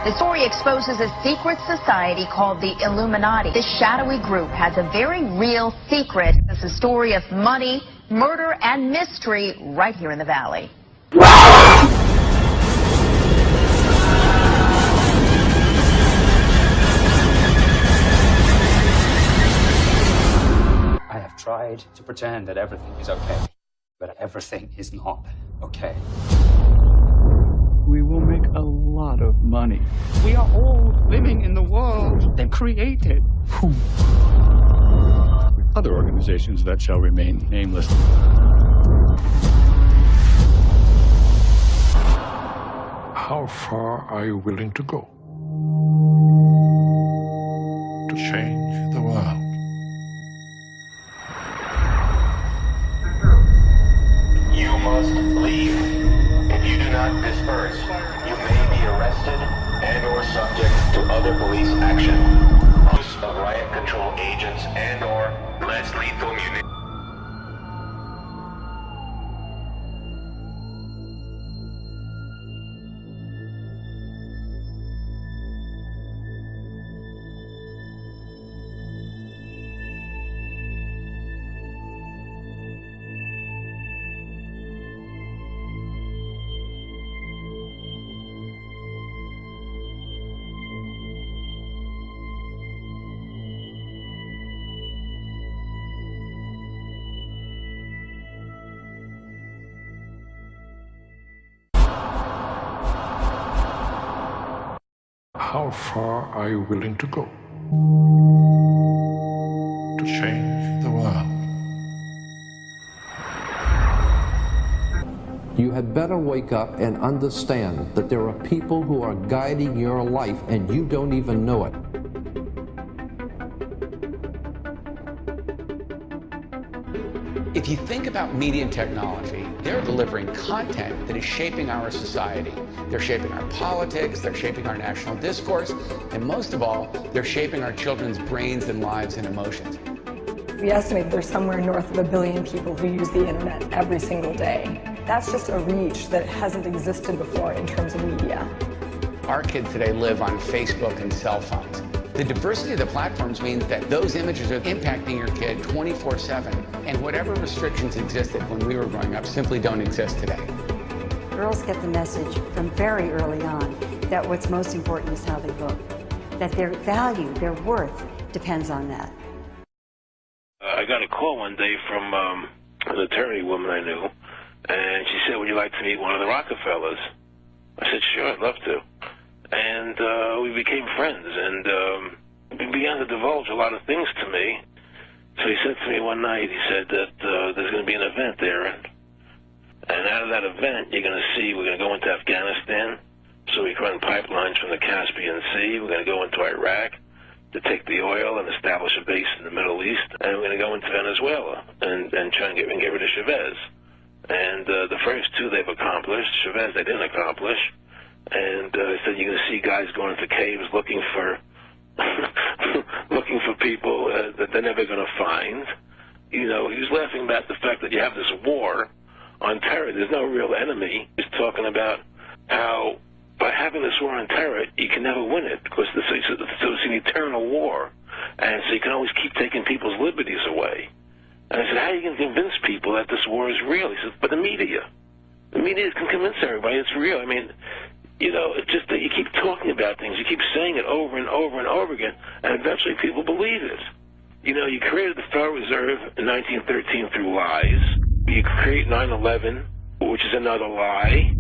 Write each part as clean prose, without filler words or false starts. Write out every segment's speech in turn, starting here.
The story exposes a secret society called the Illuminati. This shadowy group has a very real secret. It's a story of money, murder, and mystery right here in the Valley. I have tried to pretend that everything is okay, but everything is not okay. We will make a lot of money. We are all living in the world they've created. Other organizations that shall remain nameless. How far are you willing to go to change the world? You must leave. If you do not disperse, you may be arrested and/or subject to other police action. Use of riot control agents and/or less lethal munitions. How far are you willing to go to change the world? You had better wake up and understand that there are people who are guiding your life and you don't even know it. If you think about media and technology, they're delivering content that is shaping our society. They're shaping our politics, they're shaping our national discourse, and most of all, they're shaping our children's brains and lives and emotions. We estimate there's somewhere north of 1 billion people who use the internet every single day. That's just a reach that hasn't existed before in terms of media. Our kids today live on Facebook and cell phones. The diversity of the platforms means that those images are impacting your kid 24/7, and whatever restrictions existed when we were growing up simply don't exist today. Girls get the message from very early on that what's most important is how they look, that their value, their worth, depends on that. I got a call one day from an attorney woman I knew, and she said, "Would you like to meet one of the Rockefellers?" I said, "Sure, I'd love to." And we became friends, and he began to divulge a lot of things to me. So he said to me one night, he said that there's going to be an event there, and out of that event, you're going to see we're going to go into Afghanistan, so we can run pipelines from the Caspian Sea. We're going to go into Iraq to take the oil and establish a base in the Middle East, and we're going to go into Venezuela and try and get rid of Chavez. And the first two they've accomplished. Chavez they didn't accomplish. And he said you're going to see guys going into caves looking for looking for people that they're never going to find. You know, he was laughing about the fact that you have this war on terror. There's no real enemy. He's talking about how by having this war on terror, you can never win it because it's an eternal war. And so you can always keep taking people's liberties away. And I said, how are you going to convince people that this war is real? He said, but the media. The media can convince everybody it's real. I mean, you know, it's just that you keep talking about things, you keep saying it over and over and over again, and eventually people believe it. You know, you created the Federal Reserve in 1913 through lies. You create 9/11, which is another lie.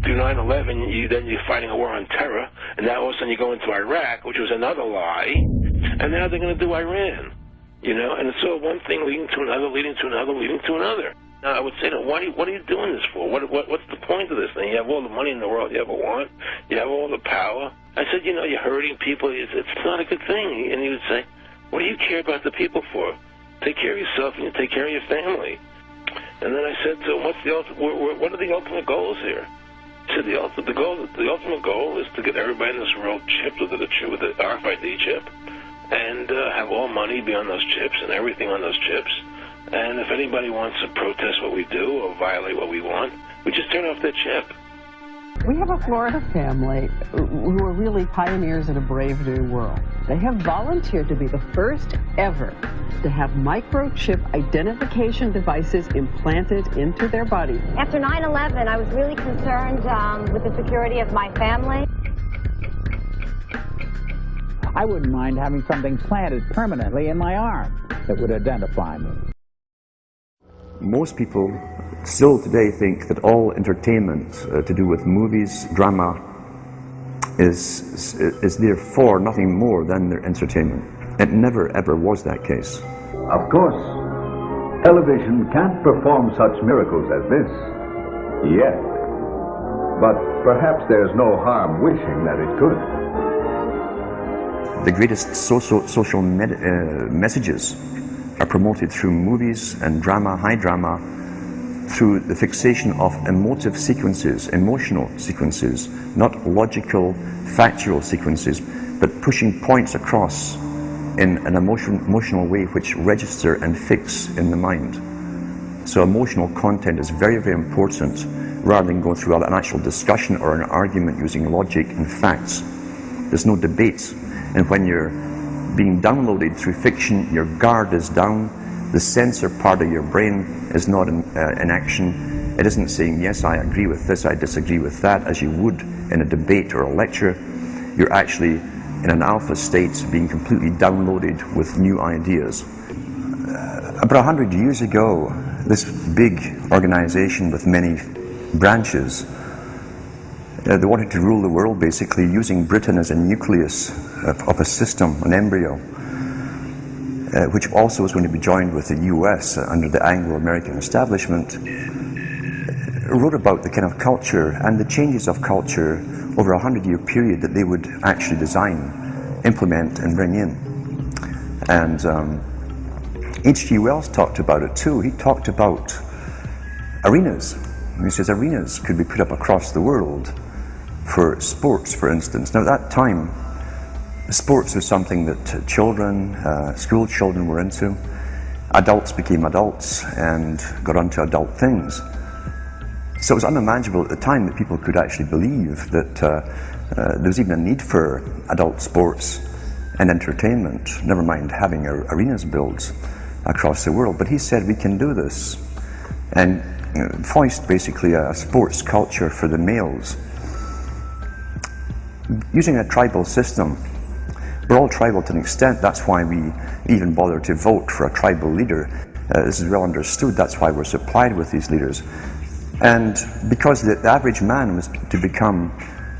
Through 9/11, you're fighting a war on terror, and now all of a sudden you go into Iraq, which was another lie, and now they're going to do Iran. You know, and it's all one thing leading to another, leading to another, leading to another. Now, I would say, what are you doing this for? What's the point of this thing? You have all the money in the world you ever want. You have all the power. I said, you know, you're hurting people. It's not a good thing. And he would say, what do you care about the people for? Take care of yourself and you take care of your family. And then I said to him, what are the ultimate goals here? He said, the ultimate goal is to get everybody in this world chipped with the RFID chip and have all money be on those chips and everything on those chips. And if anybody wants to protest what we do or violate what we want, we just turn off their chip. We have a Florida family who are really pioneers in a brave new world. They have volunteered to be the first ever to have microchip identification devices implanted into their body. After 9/11, I was really concerned with the security of my family. I wouldn't mind having something planted permanently in my arm that would identify me. Most people still today think that all entertainment to do with movies, drama, is therefore nothing more than their entertainment. It never ever was that case. Of course, television can't perform such miracles as this, yet. But perhaps there's no harm wishing that it could. The greatest social messages are promoted through movies and drama, high drama, through the fixation of emotive sequences, emotional sequences, not logical, factual sequences, but pushing points across in an emotional way which register and fix in the mind. So emotional content is very, very important, rather than going through an actual discussion or an argument using logic and facts. There's no debate. And when you're being downloaded through fiction, your guard is down, the censor part of your brain is not in action. It isn't saying, yes, I agree with this, I disagree with that, as you would in a debate or a lecture. You're actually in an alpha state, being completely downloaded with new ideas. About 100 years ago, this big organization with many branches, they wanted to rule the world basically using Britain as a nucleus of a system, an embryo, which also was going to be joined with the US under the Anglo-American establishment, wrote about the kind of culture and the changes of culture over a 100-year period that they would actually design, implement and bring in. And H.G. Wells talked about it too. He talked about arenas. He says arenas could be put up across the world for sports, for instance. Now at that time, sports was something that children, school children were into. Adults became adults and got onto adult things. So it was unimaginable at the time that people could actually believe that there was even a need for adult sports and entertainment, never mind having arenas built across the world. But he said we can do this, and foist basically a sports culture for the males. Using a tribal system. We're all tribal to an extent, that's why we even bother to vote for a tribal leader. This is well understood, that's why we're supplied with these leaders. And because the average man was to become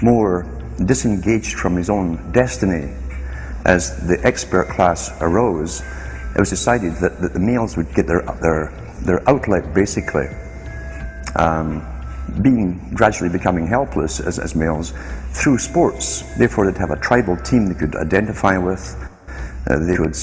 more disengaged from his own destiny, as the expert class arose, it was decided that the males would get their outlet basically, gradually becoming helpless as males through sports. Therefore they'd have a tribal team they could identify with. They could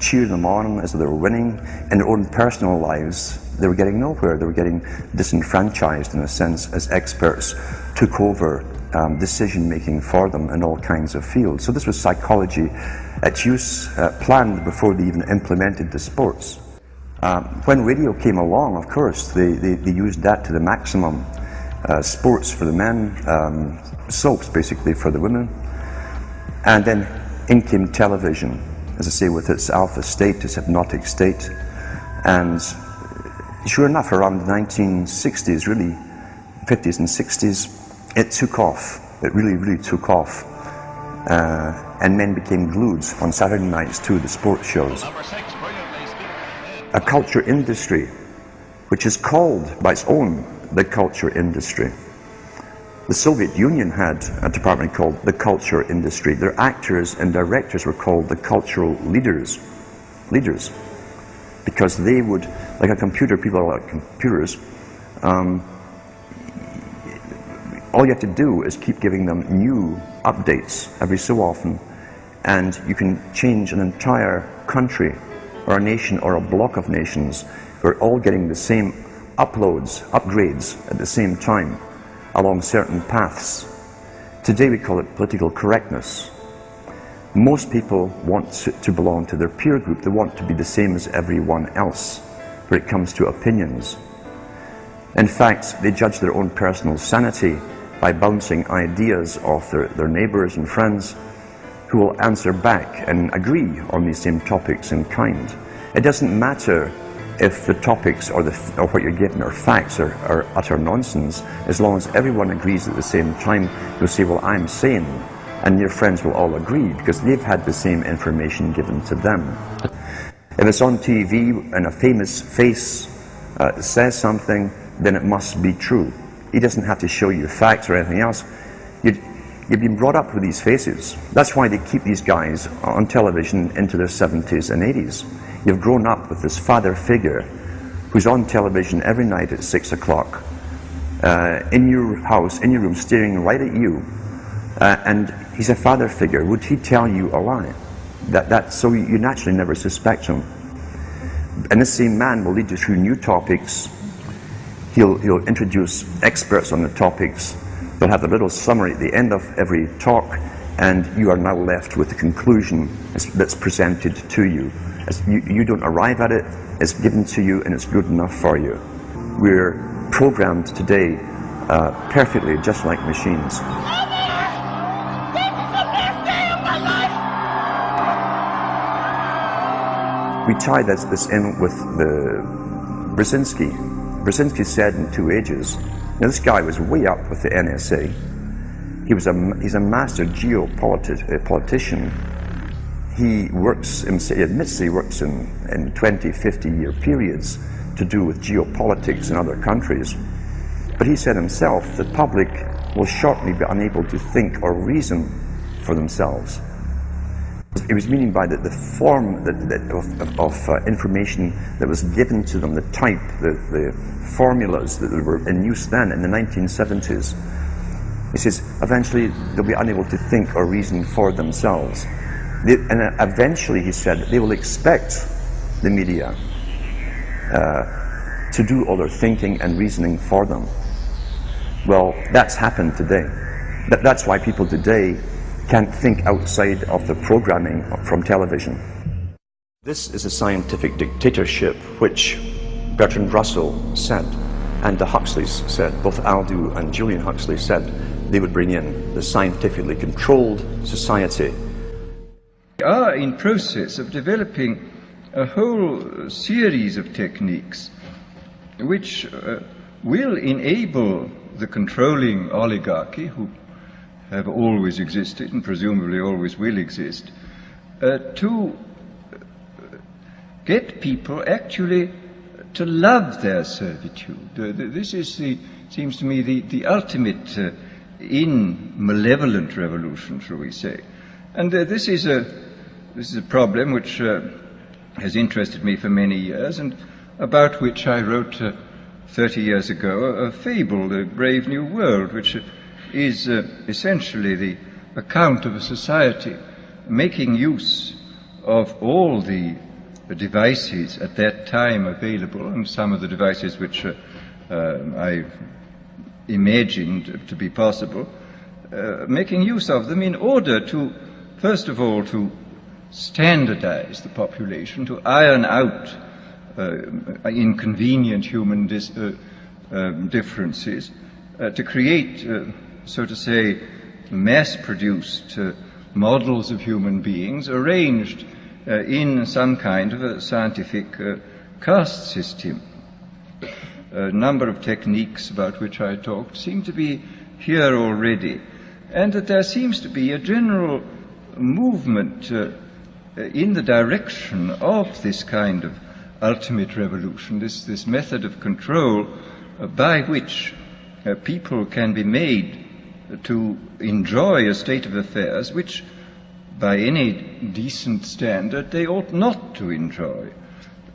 cheer them on as they were winning. In their own personal lives, they were getting nowhere. They were getting disenfranchised in a sense as experts took over decision making for them in all kinds of fields. So this was psychology at use, planned before they even implemented the sports. When radio came along, of course, they used that to the maximum. Sports for the men, soaps basically for the women. And then in came television, as I say, with its alpha state, its hypnotic state. And sure enough, around the 1960s, really, 50s and 60s, it took off. It really, really took off. And men became glued on Saturday nights to the sports shows. A culture industry, which is called by its own the culture industry. The Soviet Union had a department called the culture industry. Their actors and directors were called the cultural leaders, because they would, like a computer, people are like computers, all you have to do is keep giving them new updates every so often, and you can change an entire country or a nation or a block of nations. We're all getting the same upgrades at the same time along certain paths. Today we call it political correctness. Most people want to belong to their peer group. They want to be the same as everyone else when it comes to opinions. In fact, they judge their own personal sanity by bouncing ideas off their neighbours and friends who will answer back and agree on these same topics in kind. It doesn't matter if the topics or what you're given are facts or utter nonsense, as long as everyone agrees at the same time. You'll say, well, I'm sane, and your friends will all agree because they've had the same information given to them. If it's on TV and a famous face says something, then it must be true. He doesn't have to show you facts or anything else. You've been brought up with these faces. That's why they keep these guys on television into their 70s and 80s. You've grown up with this father figure who's on television every night at 6 o'clock, in your house, in your room, staring right at you. And he's a father figure. Would he tell you a lie? So you naturally never suspect him. And this same man will lead you through new topics. He'll introduce experts on the topics. They'll have a little summary at the end of every talk, and you are now left with the conclusion that's presented to you. You don't arrive at it, it's given to you, and it's good enough for you. We're programmed today perfectly, just like machines. We tie this in with the Brzezinski. Brzezinski said in 2 Ages. Now this guy was way up with the NSA. He's a master geopolitician. He admits he works in 20, 50-year periods to do with geopolitics in other countries. But he said himself, the public will shortly be unable to think or reason for themselves. He was meaning by the form of information that was given to them, the type, the formulas that were in use then in the 1970s. He says, eventually they'll be unable to think or reason for themselves. And eventually, he said, they will expect the media to do all their thinking and reasoning for them. Well, that's happened today. That's why people today can't think outside of the programming from television. This is a scientific dictatorship which Bertrand Russell said, and the Huxleys said, both Aldous and Julian Huxley said they would bring in the scientifically controlled society. We are in process of developing a whole series of techniques which will enable the controlling oligarchy, who have always existed and presumably always will exist, to get people actually to love their servitude. This is seems to me the ultimate in malevolent revolution, shall we say. And this is a problem which has interested me for many years, and about which I wrote 30 years ago a fable, The Brave New World, which is essentially the account of a society making use of all the devices at that time available, and some of the devices which I imagined to be possible, making use of them in order to, first of all, to standardize the population, to iron out inconvenient human differences, to create, so to say, mass-produced models of human beings arranged in some kind of a scientific caste system. A number of techniques about which I talked seem to be here already, and that there seems to be a general movement in the direction of this kind of ultimate revolution, this method of control by which people can be made to enjoy a state of affairs which, by any decent standard, they ought not to enjoy.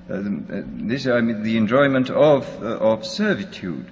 This, I mean, the enjoyment of servitude.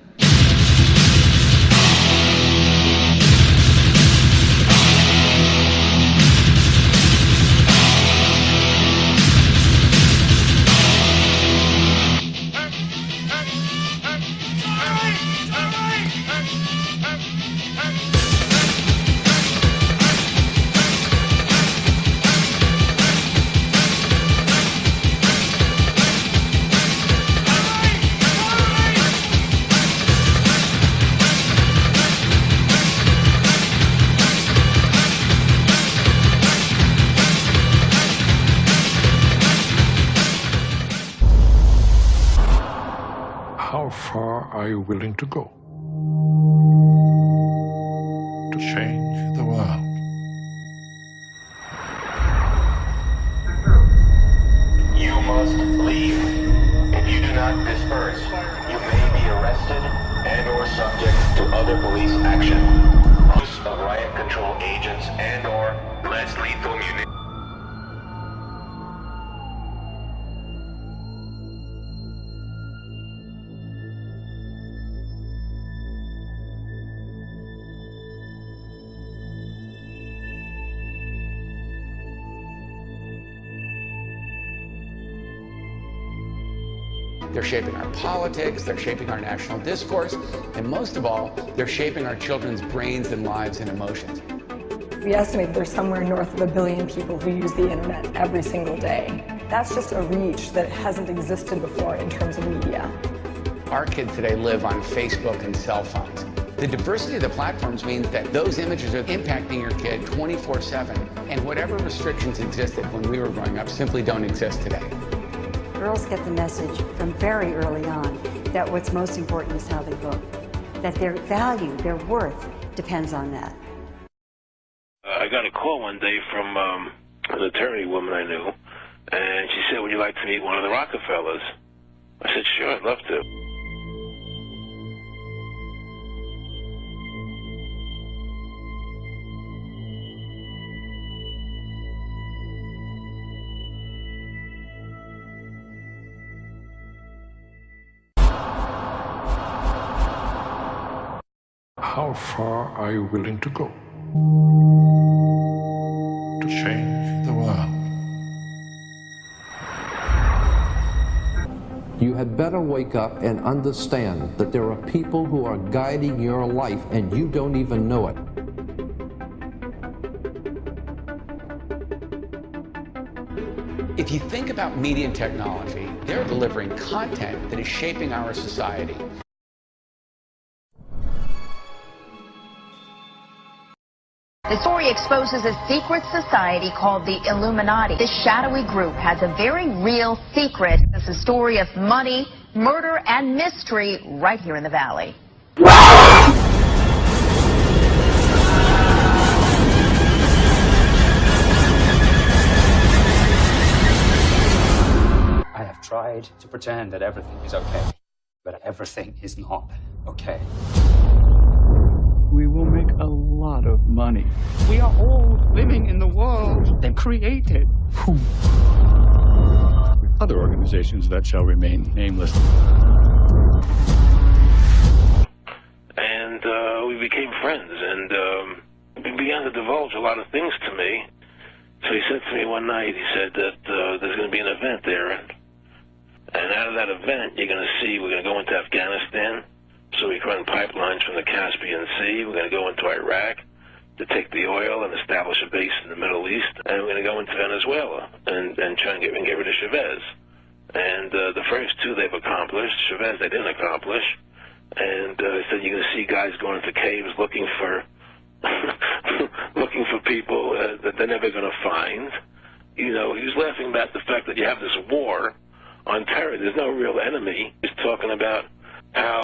far are you willing to go to change the world? You must leave. If you do not disperse, you may be arrested and or subject to other police action. Use of riot control agents and or less lethal munitions. They're shaping our politics, they're shaping our national discourse, and most of all, they're shaping our children's brains and lives and emotions. We estimate there's somewhere north of 1 billion people who use the internet every single day. That's just a reach that hasn't existed before in terms of media. Our kids today live on Facebook and cell phones. The diversity of the platforms means that those images are impacting your kid 24/7, and whatever restrictions existed when we were growing up simply don't exist today. Girls get the message from very early on that what's most important is how they look, that their value, their worth, depends on that. I got a call one day from an attorney woman I knew, and she said, would you like to meet one of the Rockefellers? I said, sure, I'd love to. How far are you willing to go to change the world? You had better wake up and understand that there are people who are guiding your life and you don't even know it. If you think about media and technology, they're delivering content that is shaping our society. The story exposes a secret society called the Illuminati. This shadowy group has a very real secret. It's a story of money, murder, and mystery right here in the Valley. I have tried to pretend that everything is okay, but everything is not okay. We will make a lot of money. We are all living in the world they created. Other organizations that shall remain nameless. And we became friends, and he began to divulge a lot of things to me. So he said to me one night, he said that there's going to be an event there, and out of that event, you're going to see, we're going to go into Afghanistan, so we can run pipelines from the Caspian Sea. We're going to go into Iraq to take the oil and establish a base in the Middle East, and we're going to go into Venezuela and try and get rid of Chavez. And the first two they've accomplished. Chavez they didn't accomplish. And he said you're going to see guys going into caves looking for looking for people that they're never going to find. You know, he was laughing about the fact that you have this war on terror. There's no real enemy. He's talking about how